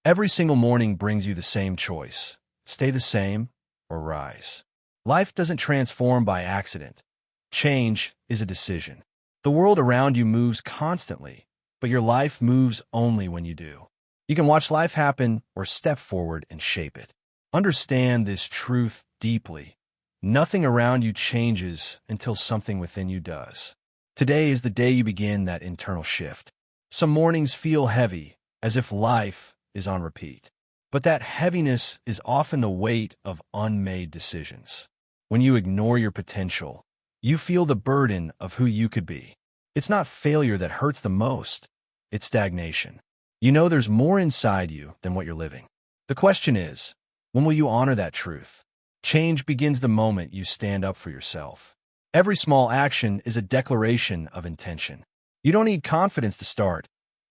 Every single morning brings you the same choice: stay the same or rise. Life doesn't transform by accident. Change is a decision. The world around you moves constantly, but your life moves only when you do. You can watch life happen or step forward and shape it. Understand this truth deeply. Nothing around you changes until something within you does. Today is the day you begin that internal shift. Some mornings feel heavy, as if life is on repeat. But that heaviness is often the weight of unmade decisions. When you ignore your potential, you feel the burden of who you could be. It's not failure that hurts the most, it's stagnation. You know there's more inside you than what you're living. The question is, when will you honor that truth? Change begins the moment you stand up for yourself. Every small action is a declaration of intention. You don't need confidence to start.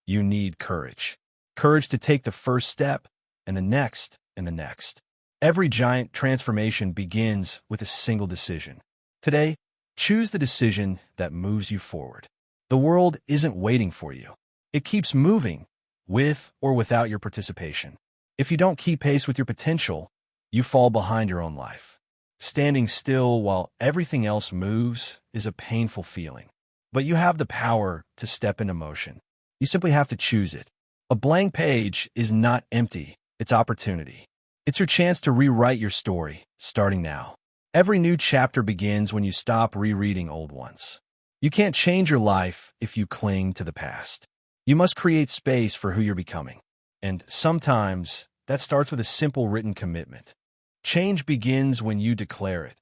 You need courage. Courage to take the first step, and the next, and the next. Every giant transformation begins with a single decision. Today, choose the decision that moves you forward. The world isn't waiting for you. It keeps moving, with or without your participation. If you don't keep pace with your potential, you fall behind your own life. Standing still while everything else moves is a painful feeling. But you have the power to step into motion. You simply have to choose it. A blank page is not empty, it's opportunity. It's your chance to rewrite your story, starting now. Every new chapter begins when you stop rereading old ones. You can't change your life if you cling to the past. You must create space for who you're becoming. And sometimes that starts with a simple written commitment. Change begins when you declare it,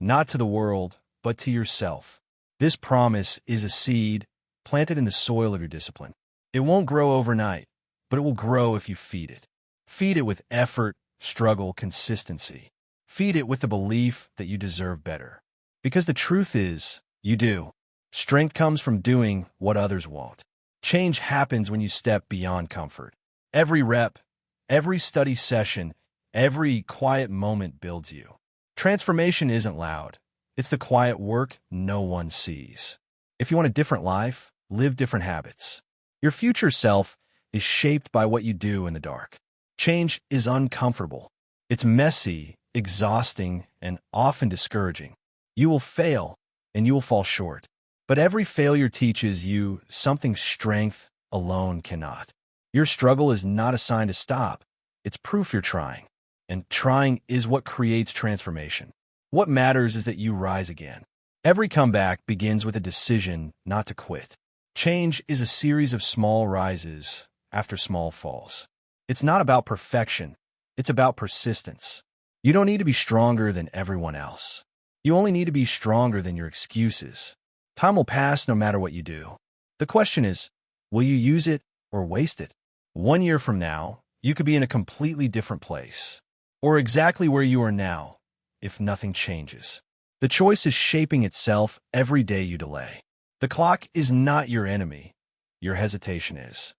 not to the world, but to yourself. This promise is a seed planted in the soil of your discipline. It won't grow overnight, but it will grow if you feed it. Feed it with effort, struggle, consistency. Feed it with the belief that you deserve better. Because the truth is, you do. Strength comes from doing what others won't. Change happens when you step beyond comfort. Every rep, every study session, every quiet moment builds you. Transformation isn't loud. It's the quiet work no one sees. If you want a different life, live different habits. Your future self is shaped by what you do in the dark. Change is uncomfortable. It's messy, exhausting, and often discouraging. You will fail, and you will fall short. But every failure teaches you something strength alone cannot. Your struggle is not a sign to stop. It's proof you're trying. And trying is what creates transformation. What matters is that you rise again. Every comeback begins with a decision not to quit. Change is a series of small rises after small falls. It's not about perfection. It's about persistence. You don't need to be stronger than everyone else. You only need to be stronger than your excuses. Time will pass no matter what you do. The question is, will you use it or waste it? 1 year from now, you could be in a completely different place, or exactly where you are now, if nothing changes. The choice is shaping itself every day you delay. The clock is not your enemy. Your hesitation is.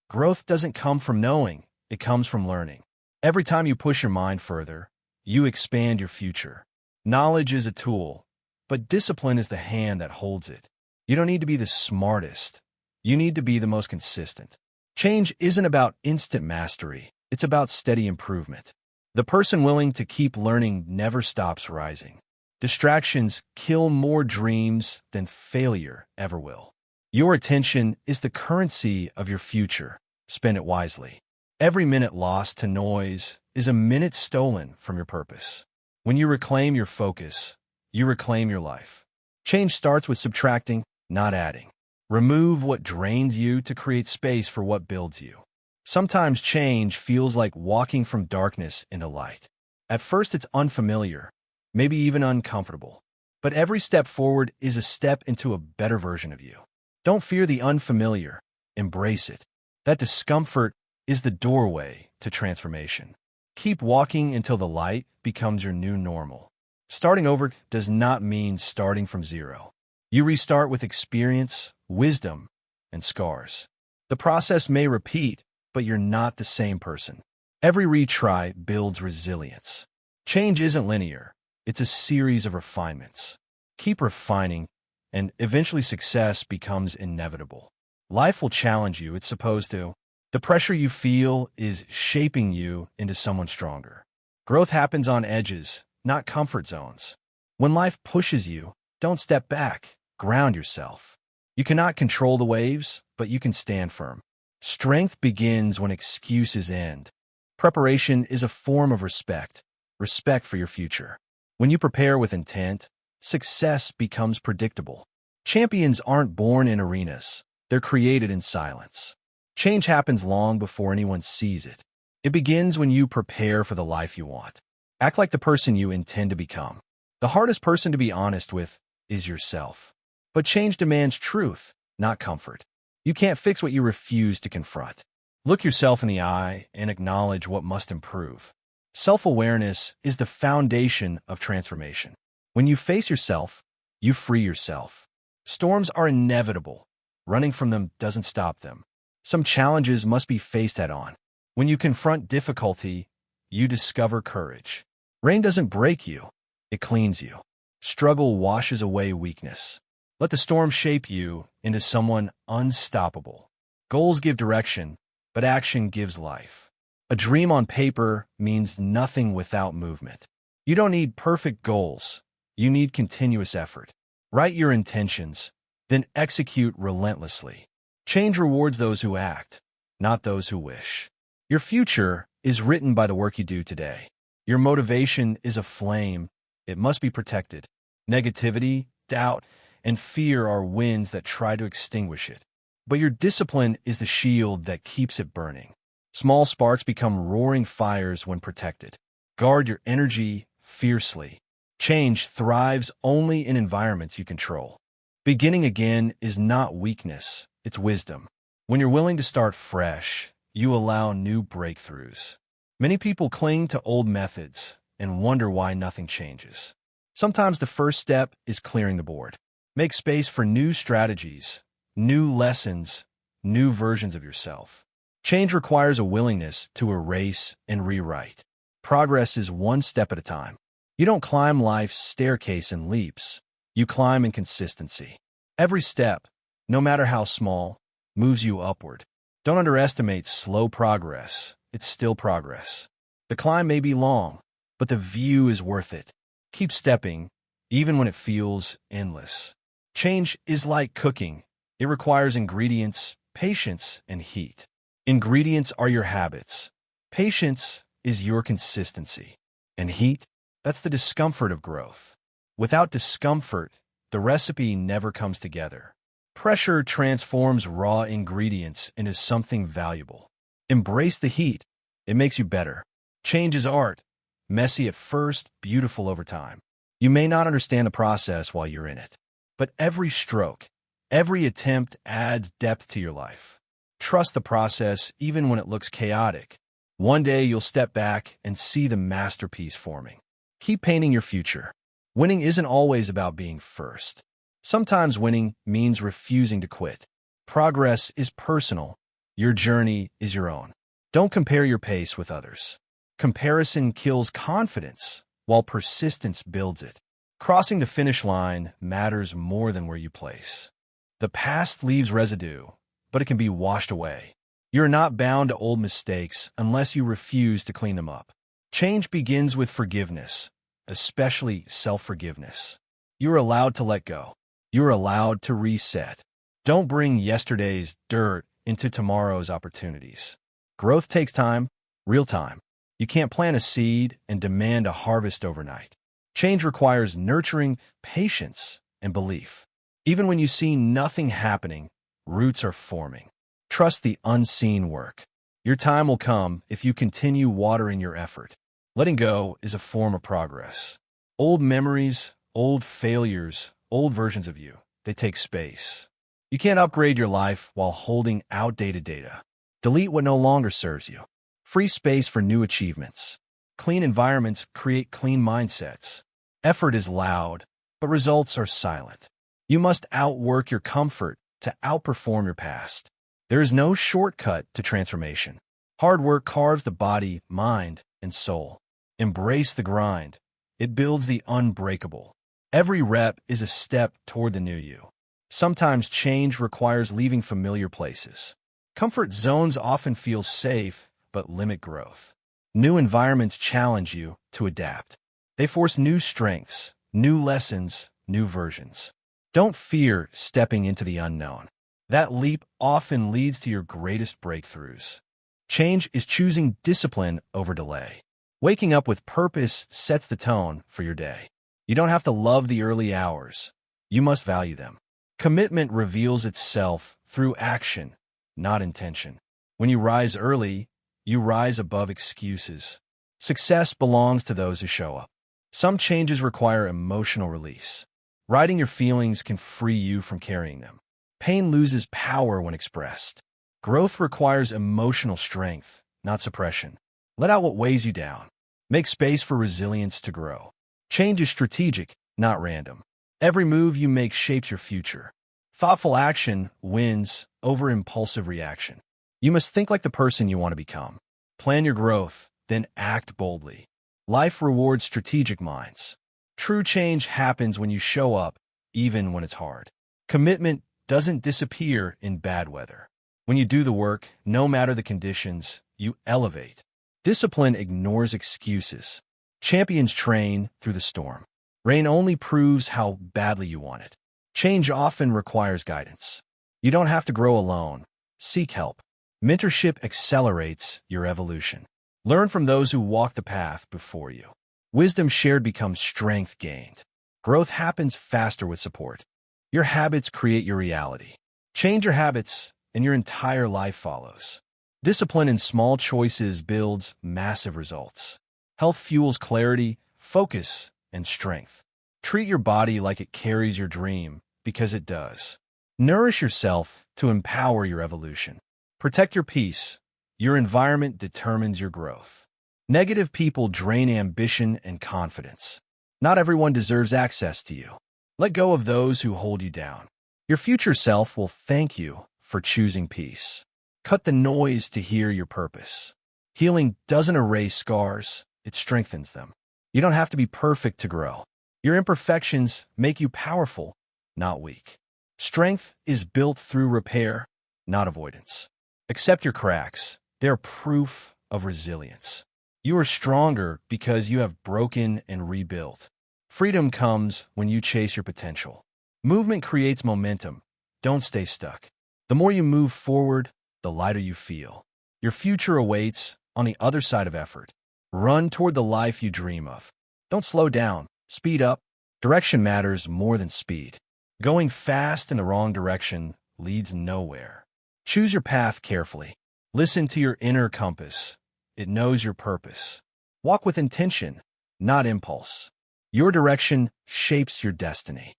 Growth doesn't come from knowing. It comes from learning. Every time you push your mind further, you expand your future. Knowledge is a tool, but discipline is the hand that holds it. You don't need to be the smartest. You need to be the most consistent. Change isn't about instant mastery. It's about steady improvement. The person willing to keep learning never stops rising. Distractions kill more dreams than failure ever will. Your attention is the currency of your future. Spend it wisely. Every minute lost to noise is a minute stolen from your purpose. When you reclaim your focus, you reclaim your life. Change starts with subtracting, not adding. Remove what drains you to create space for what builds you. Sometimes change feels like walking from darkness into light. At first it's unfamiliar, maybe even uncomfortable. But every step forward is a step into a better version of you. Don't fear the unfamiliar. Embrace it. That discomfort is the doorway to transformation. Keep walking until the light becomes your new normal. Starting over does not mean starting from zero. You restart with experience, wisdom, and scars. The process may repeat, but you're not the same person. Every retry builds resilience. Change isn't linear. It's a series of refinements. Keep refining, and eventually success becomes inevitable. Life will challenge you, it's supposed to. The pressure you feel is shaping you into someone stronger. Growth happens on edges, not comfort zones. When life pushes you, don't step back. Ground yourself. You cannot control the waves, but you can stand firm. Strength begins when excuses end. Preparation is a form of respect, respect for your future. When you prepare with intent, success becomes predictable. Champions aren't born in arenas. They're created in silence. Change happens long before anyone sees it. It begins when you prepare for the life you want. Act like the person you intend to become. The hardest person to be honest with is yourself. But change demands truth, not comfort. You can't fix what you refuse to confront. Look yourself in the eye and acknowledge what must improve. Self-awareness is the foundation of transformation. When you face yourself, you free yourself. Storms are inevitable. Running from them doesn't stop them. Some challenges must be faced head-on. When you confront difficulty, you discover courage. Rain doesn't break you, it cleans you. Struggle washes away weakness. Let the storm shape you into someone unstoppable. Goals give direction, but action gives life. A dream on paper means nothing without movement. You don't need perfect goals. You need continuous effort. Write your intentions, then execute relentlessly. Change rewards those who act, not those who wish. Your future is written by the work you do today. Your motivation is a flame. It must be protected. Negativity, doubt, and fear are winds that try to extinguish it. But your discipline is the shield that keeps it burning. Small sparks become roaring fires when protected. Guard your energy fiercely. Change thrives only in environments you control. Beginning again is not weakness, it's wisdom. When you're willing to start fresh, you allow new breakthroughs. Many people cling to old methods and wonder why nothing changes. Sometimes the first step is clearing the board. Make space for new strategies, new lessons, new versions of yourself. Change requires a willingness to erase and rewrite. Progress is one step at a time. You don't climb life's staircase in leaps. You climb in consistency. Every step, no matter how small, moves you upward. Don't underestimate slow progress. It's still progress. The climb may be long, but the view is worth it. Keep stepping, even when it feels endless. Change is like cooking. It requires ingredients, patience, and heat. Ingredients are your habits. Patience is your consistency. And heat? That's the discomfort of growth. Without discomfort, the recipe never comes together. Pressure transforms raw ingredients into something valuable. Embrace the heat. It makes you better. Change is art. Messy at first, beautiful over time. You may not understand the process while you're in it, but every stroke, every attempt adds depth to your life. Trust the process even when it looks chaotic. One day you'll step back and see the masterpiece forming. Keep painting your future. Winning isn't always about being first. Sometimes winning means refusing to quit. Progress is personal. Your journey is your own. Don't compare your pace with others. Comparison kills confidence, while persistence builds it. Crossing the finish line matters more than where you place. The past leaves residue, but it can be washed away. You're not bound to old mistakes unless you refuse to clean them up. Change begins with forgiveness, especially self-forgiveness. You're allowed to let go. You're allowed to reset. Don't bring yesterday's dirt into tomorrow's opportunities. Growth takes time, real time. You can't plant a seed and demand a harvest overnight. Change requires nurturing, patience, and belief. Even when you see nothing happening, roots are forming. Trust the unseen work. Your time will come if you continue watering your effort. Letting go is a form of progress. Old memories, old failures, old versions of you, they take space. You can't upgrade your life while holding outdated data. Delete what no longer serves you. Free space for new achievements. Clean environments create clean mindsets. Effort is loud, but results are silent. You must outwork your comfort to outperform your past. There is no shortcut to transformation. Hard work carves the body, mind, and soul. Embrace the grind. It builds the unbreakable. Every rep is a step toward the new you. Sometimes change requires leaving familiar places. Comfort zones often feel safe, but limit growth. New environments challenge you to adapt. They force new strengths, new lessons, new versions. Don't fear stepping into the unknown. That leap often leads to your greatest breakthroughs. Change is choosing discipline over delay. Waking up with purpose sets the tone for your day. You don't have to love the early hours. You must value them. Commitment reveals itself through action, not intention. When you rise early, you rise above excuses. Success belongs to those who show up. Some changes require emotional release. Writing your feelings can free you from carrying them. Pain loses power when expressed. Growth requires emotional strength, not suppression. Let out what weighs you down. Make space for resilience to grow. Change is strategic, not random. Every move you make shapes your future. Thoughtful action wins over impulsive reaction. You must think like the person you want to become. Plan your growth, then act boldly. Life rewards strategic minds. True change happens when you show up, even when it's hard. Commitment doesn't disappear in bad weather. When you do the work, no matter the conditions, you elevate. Discipline ignores excuses. Champions train through the storm. Rain only proves how badly you want it. Change often requires guidance. You don't have to grow alone. Seek help. Mentorship accelerates your evolution. Learn from those who walk the path before you. Wisdom shared becomes strength gained. Growth happens faster with support. Your habits create your reality. Change your habits, and your entire life follows. Discipline in small choices builds massive results. Health fuels clarity, focus, and strength. Treat your body like it carries your dream, because it does. Nourish yourself to empower your evolution. Protect your peace. Your environment determines your growth. Negative people drain ambition and confidence. Not everyone deserves access to you. Let go of those who hold you down. Your future self will thank you for choosing peace. Cut the noise to hear your purpose. Healing doesn't erase scars, it strengthens them. You don't have to be perfect to grow. Your imperfections make you powerful, not weak. Strength is built through repair, not avoidance. Accept your cracks. They're proof of resilience. You are stronger because you have broken and rebuilt. Freedom comes when you chase your potential. Movement creates momentum. Don't stay stuck. The more you move forward, the lighter you feel. Your future awaits on the other side of effort. Run toward the life you dream of. Don't slow down. Speed up. Direction matters more than speed. Going fast in the wrong direction leads nowhere. Choose your path carefully. Listen to your inner compass. It knows your purpose. Walk with intention, not impulse. Your direction shapes your destiny.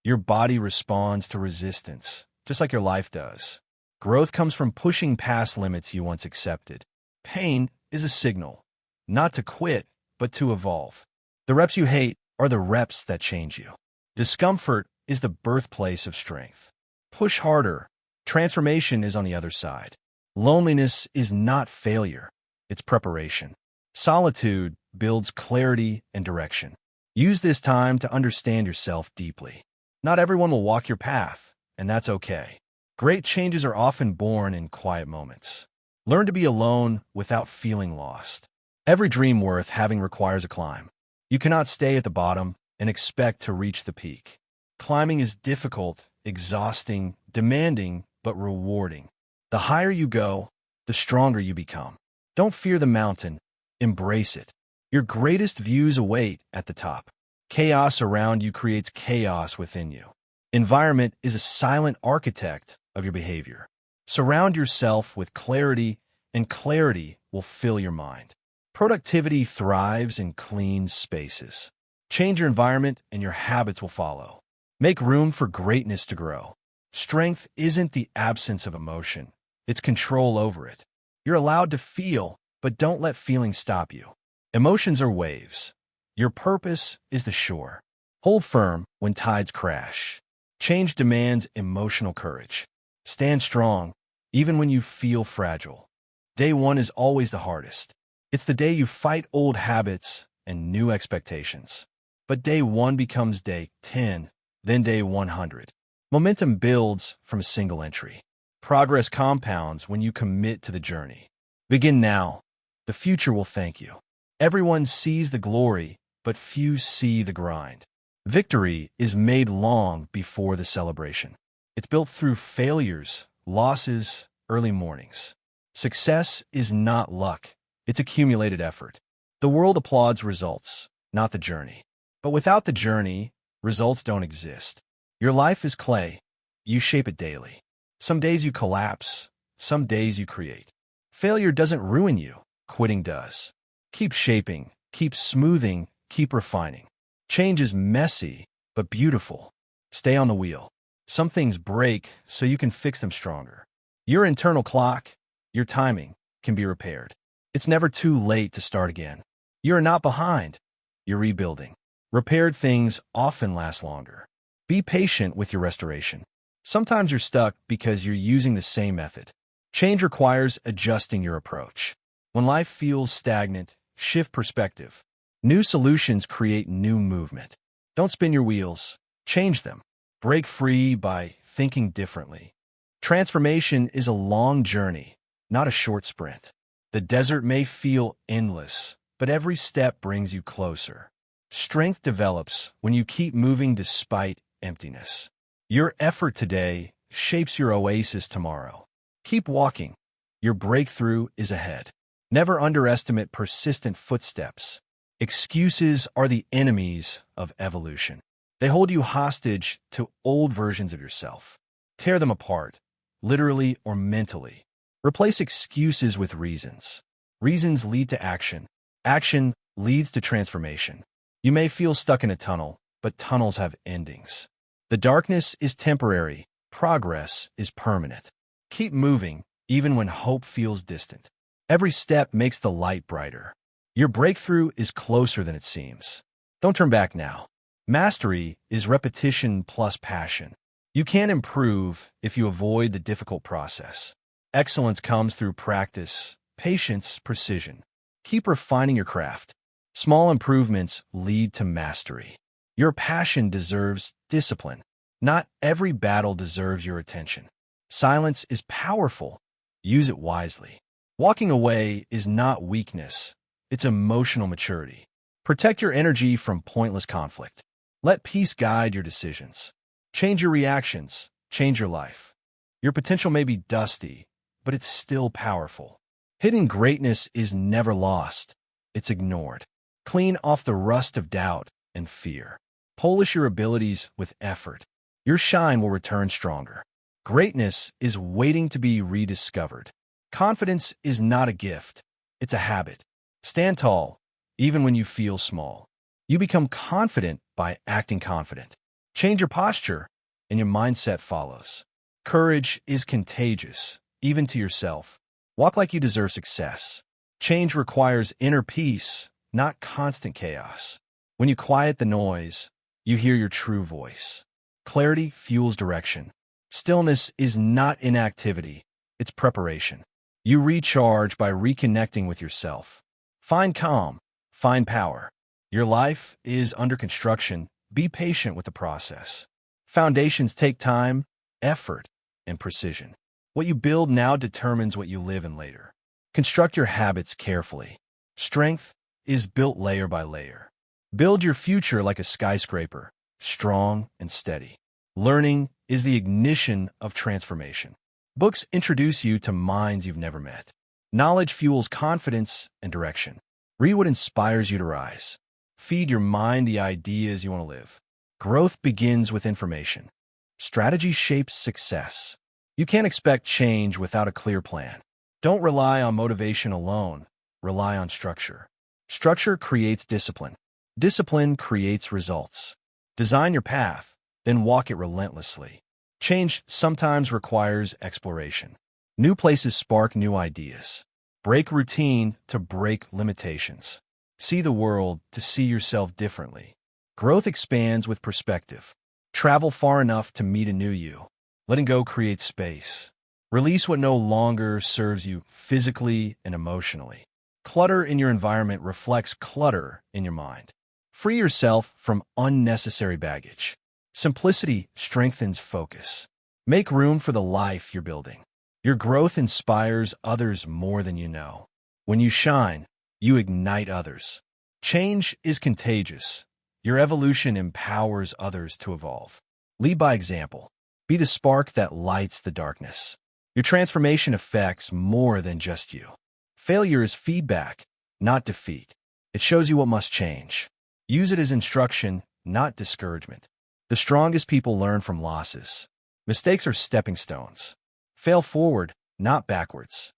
Your body responds to resistance, just like your life does. Growth comes from pushing past limits you once accepted. Pain is a signal, not to quit, but to evolve. The reps you hate are the reps that change you. Discomfort is the birthplace of strength. Push harder. Transformation is on the other side. Loneliness is not failure. It's preparation. Solitude builds clarity and direction. Use this time to understand yourself deeply. Not everyone will walk your path, and that's okay. Great changes are often born in quiet moments. Learn to be alone without feeling lost. Every dream worth having requires a climb. You cannot stay at the bottom and expect to reach the peak. Climbing is difficult, exhausting, demanding, but rewarding. The higher you go, the stronger you become. Don't fear the mountain. Embrace it. Your greatest views await at the top. Chaos around you creates chaos within you. Environment is a silent architect of your behavior. Surround yourself with clarity, and clarity will fill your mind. Productivity thrives in clean spaces. Change your environment, and your habits will follow. Make room for greatness to grow. Strength isn't the absence of emotion. It's control over it. You're allowed to feel, but don't let feelings stop you. Emotions are waves. Your purpose is the shore. Hold firm when tides crash. Change demands emotional courage. Stand strong, even when you feel fragile. Day one is always the hardest. It's the day you fight old habits and new expectations. But day one becomes day 10, then day 100. Momentum builds from a single entry. Progress compounds when you commit to the journey. Begin now. The future will thank you. Everyone sees the glory, but few see the grind. Victory is made long before the celebration. It's built through failures, losses, early mornings. Success is not luck. It's accumulated effort. The world applauds results, not the journey. But without the journey, results don't exist. Your life is clay. You shape it daily. Some days you collapse. Some days you create. Failure doesn't ruin you. Quitting does. Keep shaping. Keep smoothing. Keep refining. Change is messy, but beautiful. Stay on the wheel. Some things break so you can fix them stronger. Your internal clock, your timing, can be repaired. It's never too late to start again. You're not behind. You're rebuilding. Repaired things often last longer. Be patient with your restoration. Sometimes you're stuck because you're using the same method. Change requires adjusting your approach. When life feels stagnant, shift perspective. New solutions create new movement. Don't spin your wheels. Change them. Break free by thinking differently. Transformation is a long journey, not a short sprint. The desert may feel endless, but every step brings you closer. Strength develops when you keep moving despite emptiness. Your effort today shapes your oasis tomorrow. Keep walking. Your breakthrough is ahead. Never underestimate persistent footsteps. Excuses are the enemies of evolution. They hold you hostage to old versions of yourself. Tear them apart, literally or mentally. Replace excuses with reasons. Reasons lead to action. Action leads to transformation. You may feel stuck in a tunnel, but tunnels have endings. The darkness is temporary. Progress is permanent. Keep moving, even when hope feels distant. Every step makes the light brighter. Your breakthrough is closer than it seems. Don't turn back now. Mastery is repetition plus passion. You can't improve if you avoid the difficult process. Excellence comes through practice, patience, precision. Keep refining your craft. Small improvements lead to mastery. Your passion deserves discipline. Not every battle deserves your attention. Silence is powerful. Use it wisely. Walking away is not weakness. It's emotional maturity. Protect your energy from pointless conflict. Let peace guide your decisions. Change your reactions. Change your life. Your potential may be dusty, but it's still powerful. Hidden greatness is never lost. It's ignored. Clean off the rust of doubt and fear. Polish your abilities with effort. Your shine will return stronger. Greatness is waiting to be rediscovered. Confidence is not a gift. It's a habit. Stand tall, even when you feel small. You become confident by acting confident. Change your posture, and your mindset follows. Courage is contagious, even to yourself. Walk like you deserve success. Change requires inner peace, not constant chaos. When you quiet the noise, you hear your true voice. Clarity fuels direction. Stillness is not inactivity, it's preparation. You recharge by reconnecting with yourself. Find calm, find power. Your life is under construction. Be patient with the process. Foundations take time, effort, and precision. What you build now determines what you live in later. Construct your habits carefully. Strength is built layer by layer. Build your future like a skyscraper, strong and steady. Learning is the ignition of transformation. Books introduce you to minds you've never met. Knowledge fuels confidence and direction. Read what inspires you to rise. Feed your mind the ideas you want to live. Growth begins with information. Strategy shapes success. You can't expect change without a clear plan. Don't rely on motivation alone. Rely on structure. Structure creates discipline. Discipline creates results. Design your path, then walk it relentlessly. Change sometimes requires exploration. New places spark new ideas. Break routine to break limitations. See the world to see yourself differently. Growth expands with perspective. Travel far enough to meet a new you. Letting go creates space. Release what no longer serves you physically and emotionally. Clutter in your environment reflects clutter in your mind. Free yourself from unnecessary baggage. Simplicity strengthens focus. Make room for the life you're building. Your growth inspires others more than you know. When you shine, you ignite others. Change is contagious. Your evolution empowers others to evolve. Lead by example. Be the spark that lights the darkness. Your transformation affects more than just you. Failure is feedback, not defeat. It shows you what must change. Use it as instruction, not discouragement. The strongest people learn from losses. Mistakes are stepping stones. Fail forward, not backwards.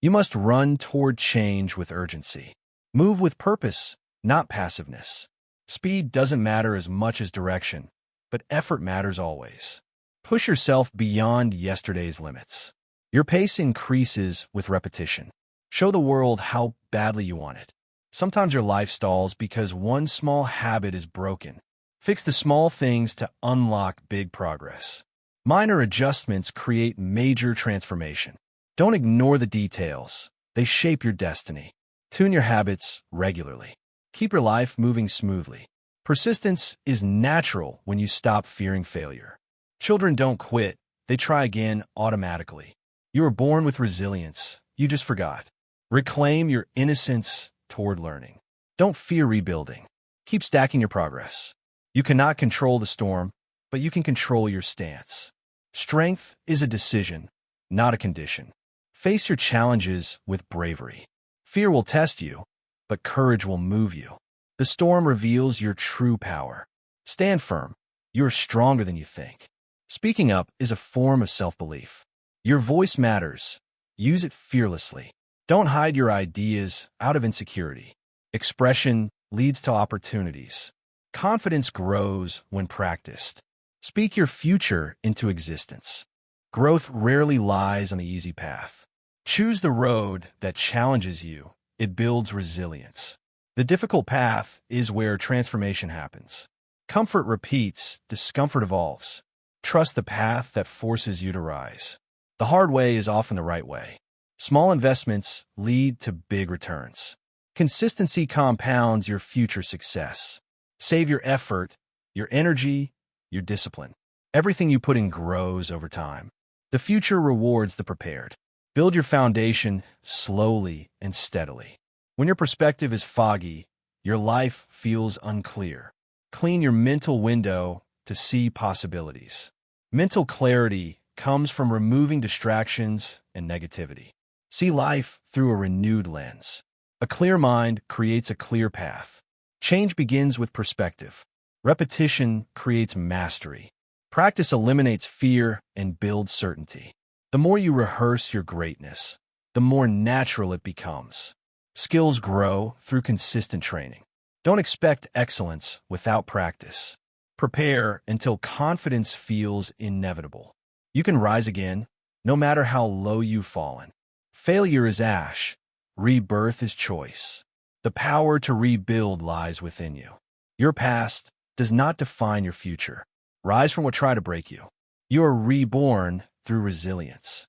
You must run toward change with urgency. Move with purpose, not passiveness. Speed doesn't matter as much as direction, but effort matters always. Push yourself beyond yesterday's limits. Your pace increases with repetition. Show the world how badly you want it. Sometimes your life stalls because one small habit is broken. Fix the small things to unlock big progress. Minor adjustments create major transformation. Don't ignore the details. They shape your destiny. Tune your habits regularly. Keep your life moving smoothly. Persistence is natural when you stop fearing failure. Children don't quit. They try again automatically. You were born with resilience. You just forgot. Reclaim your innocence toward learning. Don't fear rebuilding. Keep stacking your progress. You cannot control the storm, but you can control your stance. Strength is a decision, not a condition. Face your challenges with bravery. Fear will test you, but courage will move you. The storm reveals your true power. Stand firm. You're stronger than you think. Speaking up is a form of self-belief. Your voice matters. Use it fearlessly. Don't hide your ideas out of insecurity. Expression leads to opportunities. Confidence grows when practiced. Speak your future into existence. Growth rarely lies on the easy path. Choose the road that challenges you. It builds resilience. The difficult path is where transformation happens. Comfort repeats, discomfort evolves. Trust the path that forces you to rise. The hard way is often the right way. Small investments lead to big returns. Consistency compounds your future success. Save your effort, your energy, your discipline. Everything you put in grows over time. The future rewards the prepared. Build your foundation slowly and steadily. When your perspective is foggy, your life feels unclear. Clean your mental window to see possibilities. Mental clarity comes from removing distractions and negativity. See life through a renewed lens. A clear mind creates a clear path. Change begins with perspective. Repetition creates mastery. Practice eliminates fear and builds certainty. The more you rehearse your greatness, the more natural it becomes. Skills grow through consistent training. Don't expect excellence without practice. Prepare until confidence feels inevitable. You can rise again, no matter how low you've fallen. Failure is ash. Rebirth is choice. The power to rebuild lies within you. Your past does not define your future. Rise from what tried to break you. You are reborn through resilience.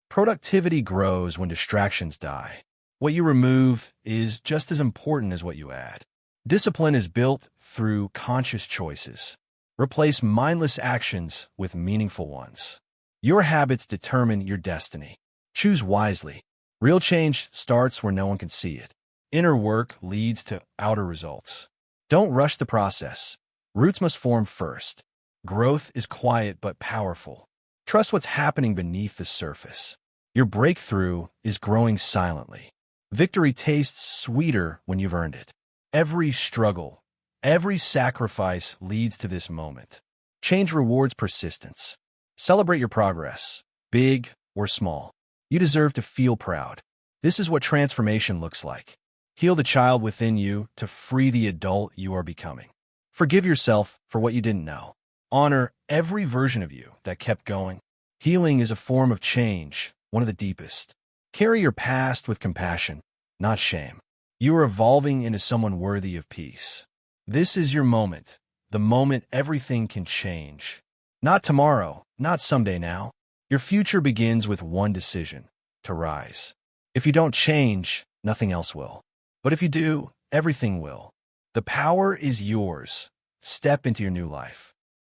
Productivity grows when distractions die. What you remove is just as important as what you add. Discipline is built through conscious choices. Replace mindless actions with meaningful ones. Your habits determine your destiny. Choose wisely. Real change starts where no one can see it. Inner work leads to outer results. Don't rush the process. Roots must form first. Growth is quiet but powerful. Trust what's happening beneath the surface. Your breakthrough is growing silently. Victory tastes sweeter when you've earned it. Every struggle, every sacrifice leads to this moment. Change rewards persistence. Celebrate your progress, big or small. You deserve to feel proud. This is what transformation looks like. Heal the child within you to free the adult you are becoming. Forgive yourself for what you didn't know. Honor every version of you that kept going. Healing is a form of change, one of the deepest. Carry your past with compassion, not shame. You are evolving into someone worthy of peace. This is your moment, the moment everything can change. Not tomorrow, not someday now. Your future begins with one decision, to rise. If you don't change, nothing else will. But if you do, everything will. The power is yours. Step into your new life.